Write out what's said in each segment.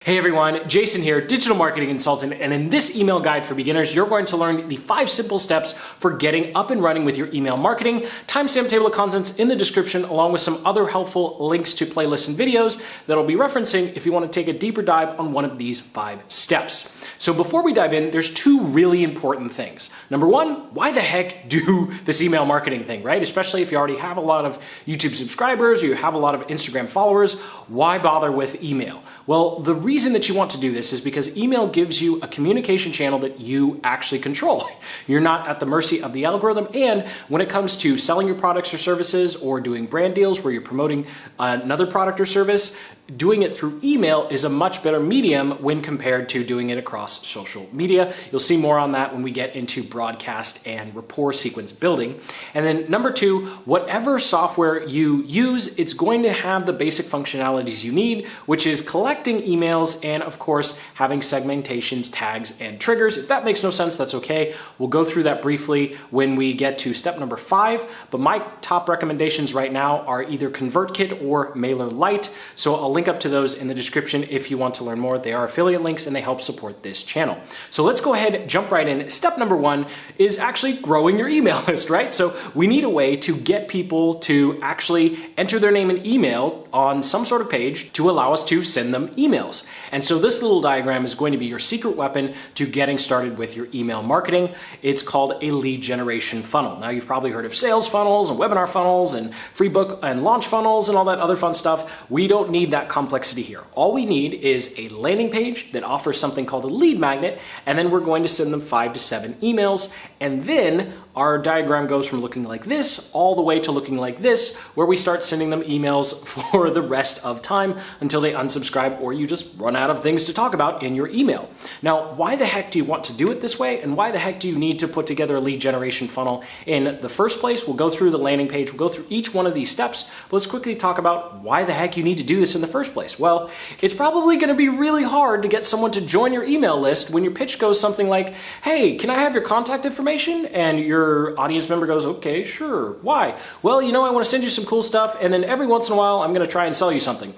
Hey everyone, Jason here, digital marketing consultant, and in this email guide for beginners, you're going to learn the 5 simple steps for getting up and running with your email marketing. Timestamp table of contents in the description, along with some other helpful links to playlists and videos that I'll be referencing if you want to take a deeper dive on one of these 5 steps. So before we dive in, there's 2 really important things. Number 1, why the heck do this email marketing thing, right? Especially if you already have a lot of YouTube subscribers or you have a lot of Instagram followers, why bother with email? Well, the reason that you want to do this is because email gives you a communication channel that you actually control. You're not at the mercy of the algorithm, and when it comes to selling your products or services or doing brand deals where you're promoting another product or service, doing it through email is a much better medium when compared to doing it across social media. You'll see more on that when we get into broadcast and rapport sequence building. And then number 2, whatever software you use, it's going to have the basic functionalities you need, which is collecting emails and of course having segmentations, tags, and triggers. If that makes no sense, that's okay. We'll go through that briefly when we get to step number 5, but my top recommendations right now are either ConvertKit or MailerLite. So I'll link up to those in the description if you want to learn more. They are affiliate links and they help support this channel. So let's go ahead, jump right in. Step number 1 is actually growing your email list, right? So we need a way to get people to actually enter their name and email on some sort of page to allow us to send them emails. And so this little diagram is going to be your secret weapon to getting started with your email marketing. It's called a lead generation funnel. Now you've probably heard of sales funnels and webinar funnels and free book and launch funnels and all that other fun stuff. We don't need that complexity here. All we need is a landing page that offers something called a lead magnet, and then we're going to send them 5 to 7 emails, and then our diagram goes from looking like this all the way to looking like this, where we start sending them emails for the rest of time until they unsubscribe or you just run out of things to talk about in your email. Now, why the heck do you want to do it this way, and why the heck do you need to put together a lead generation funnel in the first place? We'll go through the landing page, we'll go through each one of these steps, but let's quickly talk about why the heck you need to do this in the first place. Well, it's probably going to be really hard to get someone to join your email list when your pitch goes something like, hey, can I have your contact information? And your audience member goes, okay, sure. Why? Well, you know, I want to send you some cool stuff, and then every once in a while, I'm going to try and sell you something.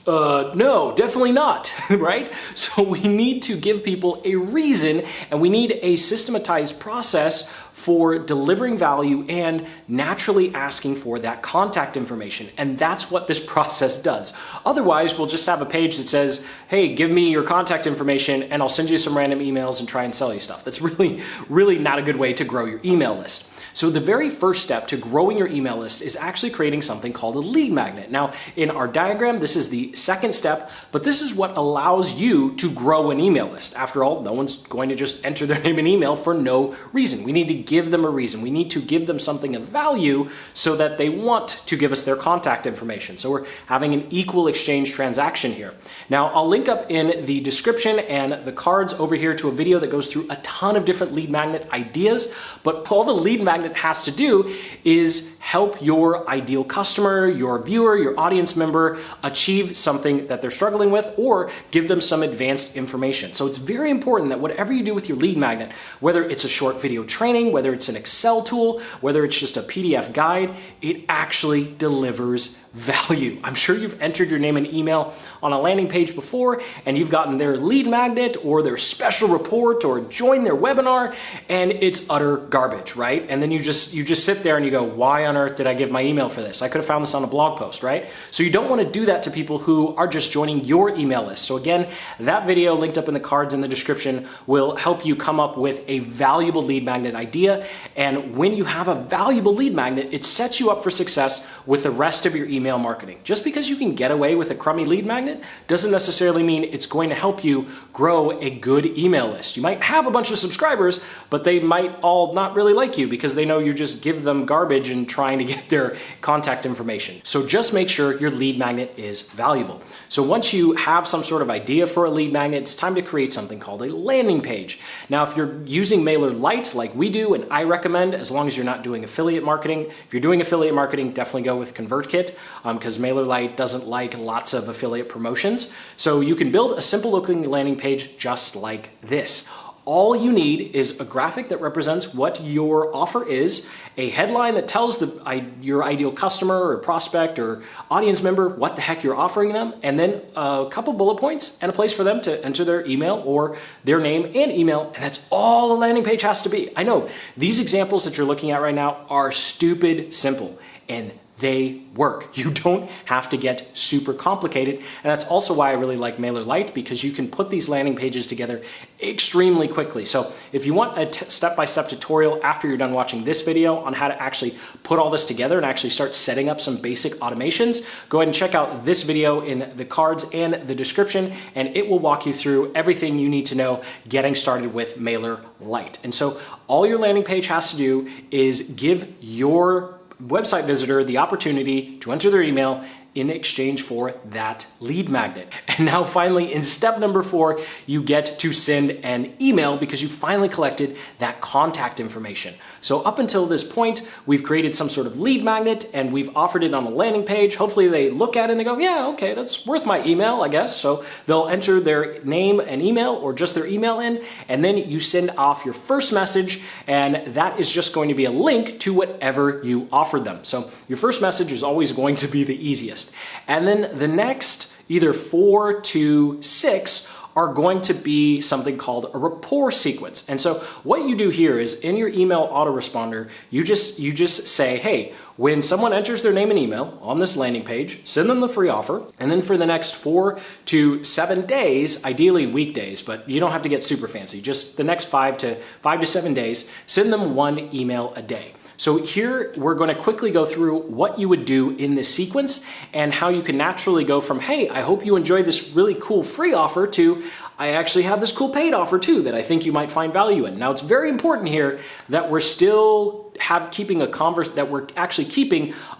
No, definitely not, right? So we need to give people a reason, and we need a systematized process for delivering value and naturally asking for that contact information. And that's what this process does. Otherwise, we'll just have a page that says, hey, give me your contact information and I'll send you some random emails and try and sell you stuff. That's really not a good way to grow your email list. So the very first step to growing your email list is actually creating something called a lead magnet. Now, in our diagram, this is the second step, but this is what allows you to grow an email list. After all, no one's going to just enter their name and email for no reason. We need to give them a reason. We need to give them something of value so that they want to give us their contact information. So we're having an equal exchange transaction here. Now, I'll link up in the description and the cards over here to a video that goes through a ton of different lead magnet ideas, but all the lead magnet has to do is help your ideal customer, your viewer, your audience member achieve something that they're struggling with, or give them some advanced information. So it's very important that whatever you do with your lead magnet, whether it's a short video training, whether it's an Excel tool, whether it's just a PDF guide, it actually delivers value. I'm sure you've entered your name and email on a landing page before, and you've gotten their lead magnet or their special report or joined their webinar, and it's utter garbage, right? And then you just sit there and you go, why on earth did I give my email for this? I could have found this on a blog post, right? So you don't want to do that to people who are just joining your email list. So again, that video linked up in the cards in the description will help you come up with a valuable lead magnet idea. And when you have a valuable lead magnet, it sets you up for success with the rest of your email marketing. Just because you can get away with a crummy lead magnet doesn't necessarily mean it's going to help you grow a good email list. You might have a bunch of subscribers, but they might all not really like you because they know you just give them garbage and trying to get their contact information. So just make sure your lead magnet is valuable. So once you have some sort of idea for a lead magnet, it's time to create something called a landing page. Now, if you're using MailerLite like we do, and I recommend, as long as you're not doing affiliate marketing, if you're doing affiliate marketing, definitely go with ConvertKit. Because MailerLite doesn't like lots of affiliate promotions. So you can build a simple looking landing page just like this. All you need is a graphic that represents what your offer is, a headline that tells your ideal customer or prospect or audience member what the heck you're offering them, and then a couple bullet points and a place for them to enter their email or their name and email, and that's all the landing page has to be. I know these examples that you're looking at right now are stupid simple, and they work. You don't have to get super complicated. And that's also why I really like MailerLite, because you can put these landing pages together extremely quickly. So if you want a step-by-step tutorial after you're done watching this video on how to actually put all this together and actually start setting up some basic automations, go ahead and check out this video in the cards and the description, and it will walk you through everything you need to know getting started with MailerLite. And so all your landing page has to do is give your website visitor the opportunity to enter their email in exchange for that lead magnet. And now finally, in step number 4, you get to send an email because you finally collected that contact information. So up until this point, we've created some sort of lead magnet and we've offered it on a landing page. Hopefully they look at it and they go, yeah, okay, that's worth my email, I guess. So they'll enter their name and email or just their email in, and then you send off your first message, and that is just going to be a link to whatever you offered them. So your first message is always going to be the easiest. And then the next either 4 to 6 are going to be something called a rapport sequence. And so what you do here is in your email autoresponder, you just say, hey, when someone enters their name and email on this landing page, send them the free offer. And then for the next 4 to 7 days, ideally weekdays, but you don't have to get super fancy, just the next 5 to 7 days, send them 1 email a day. So here we're going to quickly go through what you would do in this sequence and how you can naturally go from, hey, I hope you enjoyed this really cool free offer, to I actually have this cool paid offer too that I think you might find value in. Now it's very important here that we're still keeping a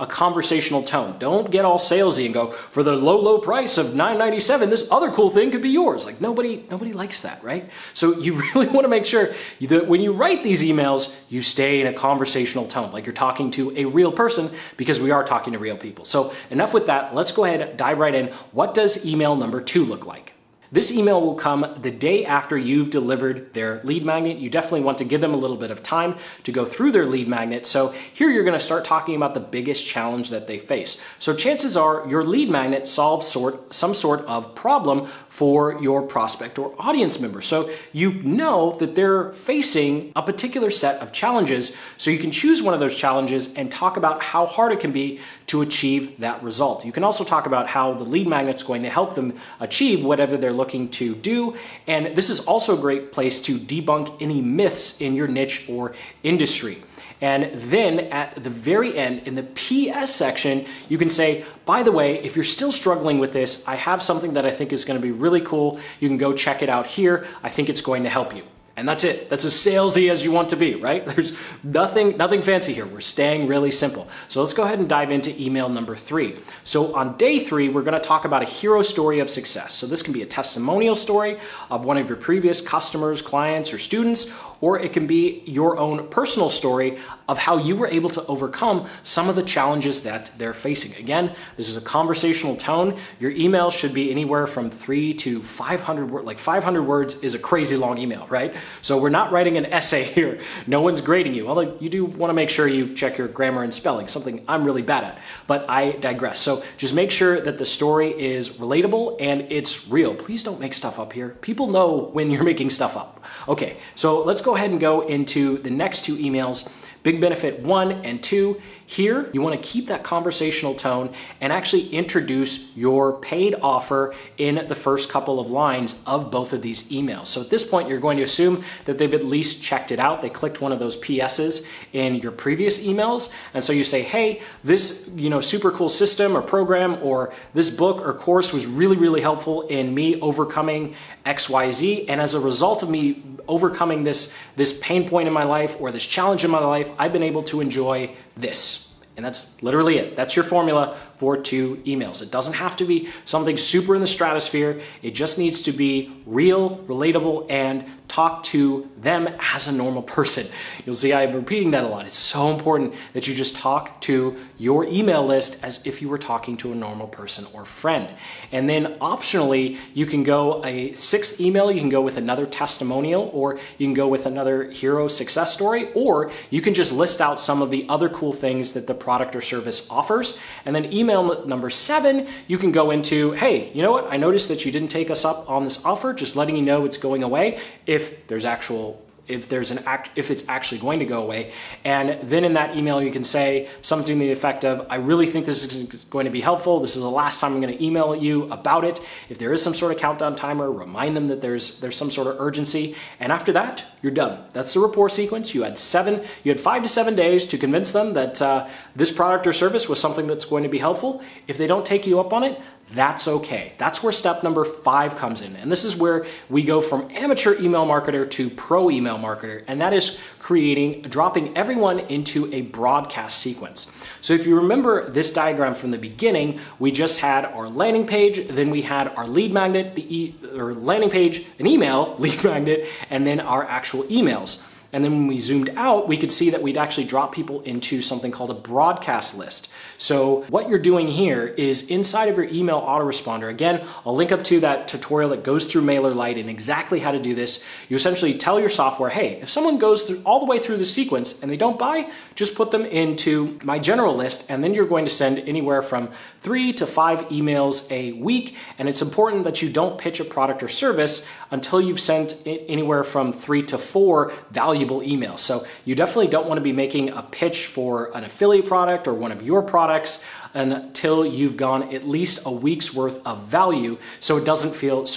conversational tone. Don't get all salesy and go, for the low price of $9.97, this other cool thing could be yours. Like nobody likes that, right? So you really want to make sure that when you write these emails, you stay in a conversational tone, like you're talking to a real person, because we are talking to real people. So enough with that. Let's go ahead and dive right in. What does email number 2 look like? This email will come the day after you've delivered their lead magnet. You definitely want to give them a little bit of time to go through their lead magnet. So here you're going to start talking about the biggest challenge that they face. So chances are your lead magnet solves some sort of problem for your prospect or audience member. So you know that they're facing a particular set of challenges. So you can choose one of those challenges and talk about how hard it can be to achieve that result. You can also talk about how the lead magnet's going to help them achieve whatever they're looking to do. And this is also a great place to debunk any myths in your niche or industry. And then at the very end, in the PS section, you can say, by the way, if you're still struggling with this, I have something that I think is going to be really cool. You can go check it out here. I think it's going to help you. And that's it. That's as salesy as you want to be, right? There's nothing fancy here. We're staying really simple. So let's go ahead and dive into email number 3. So on day 3, we're going to talk about a hero story of success. So this can be a testimonial story of one of your previous customers, clients, or students, or it can be your own personal story of how you were able to overcome some of the challenges that they're facing. Again, this is a conversational tone. Your email should be anywhere from 3 to 500 words. Like 500 words is a crazy long email, right? So we're not writing an essay here. No one's grading you, although you do want to make sure you check your grammar and spelling, something I'm really bad at, but I digress. So just make sure that the story is relatable and it's real. Please don't make stuff up here. People know when you're making stuff up. Okay, so let's go ahead and go into the next 2 emails. Big benefit 1 and 2. Here, you want to keep that conversational tone and actually introduce your paid offer in the first couple of lines of both of these emails. So at this point, you're going to assume that they've at least checked it out. They clicked one of those PSs in your previous emails. And so you say, hey, this super cool system or program or this book or course was really, really helpful in me overcoming XYZ. And as a result of me overcoming this pain point in my life or this challenge in my life, I've been able to enjoy this. And that's literally it. That's your formula for 2 emails. It doesn't have to be something super in the stratosphere. It just needs to be real, relatable, and talk to them as a normal person. You'll see I'm repeating that a lot. It's so important that you just talk to your email list as if you were talking to a normal person or friend. And then optionally, you can go a 6th email, you can go with another testimonial, or you can go with another hero success story, or you can just list out some of the other cool things that the product or service offers. And then email number 7, you can go into, hey, you know what? I noticed that you didn't take us up on this offer, just letting you know it's going away if it's actually going to go away. And then in that email, you can say something to the effect of, I really think this is going to be helpful. This is the last time I'm going to email you about it. If there is some sort of countdown timer, remind them that there's some sort of urgency. And after that, you're done. That's the rapport sequence. You had 5 to 7 days to convince them that this product or service was something that's going to be helpful. If they don't take you up on it, that's okay. That's where step number 5 comes in. And this is where we go from amateur email marketer to pro email marketer. And that is dropping everyone into a broadcast sequence. So if you remember this diagram from the beginning, we just had our landing page, then we had our lead magnet, landing page, an email, lead magnet, and then our actual emails. And then when we zoomed out, we could see that we'd actually drop people into something called a broadcast list. So what you're doing here is inside of your email autoresponder, again, I'll link up to that tutorial that goes through MailerLite and exactly how to do this. You essentially tell your software, hey, if someone goes through all the way through the sequence and they don't buy, just put them into my general list, and then you're going to send anywhere from 3 to 5 emails a week. And it's important that you don't pitch a product or service until you've sent anywhere from 3 to 4 valuable emails. So you definitely don't want to be making a pitch for an affiliate product or one of your products until you've gone at least a week's worth of value, so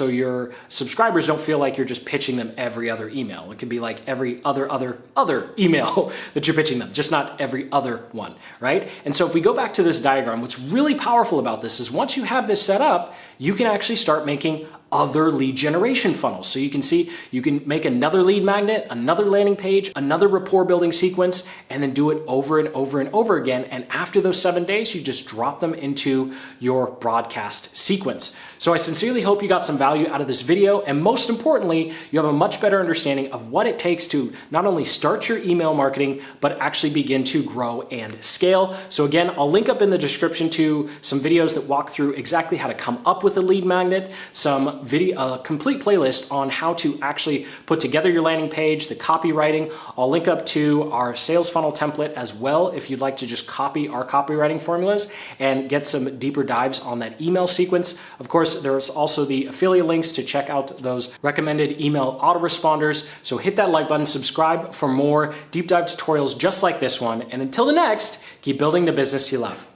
your subscribers don't feel like you're just pitching them every other email. It could be like every other email that you're pitching them, just not every other one, right? And so if we go back to this diagram, what's really powerful about this is once you have this set up, you can actually start making other lead generation funnels. So you can see, you can make another lead magnet, another landing page, another rapport building sequence, and then do it over and over and over again. And after those 7 days, you just drop them into your broadcast sequence. So I sincerely hope you got some value out of this video. And most importantly, you have a much better understanding of what it takes to not only start your email marketing, but actually begin to grow and scale. So again, I'll link up in the description to some videos that walk through exactly how to come up with a lead magnet, some a complete playlist on how to actually put together your landing page, the copywriting. I'll link up to our sales funnel template as well if you'd like to just copy our copywriting formulas and get some deeper dives on that email sequence. Of course, there's also the affiliate links to check out those recommended email autoresponders. So hit that like button, subscribe for more deep dive tutorials just like this one. And until the next, keep building the business you love.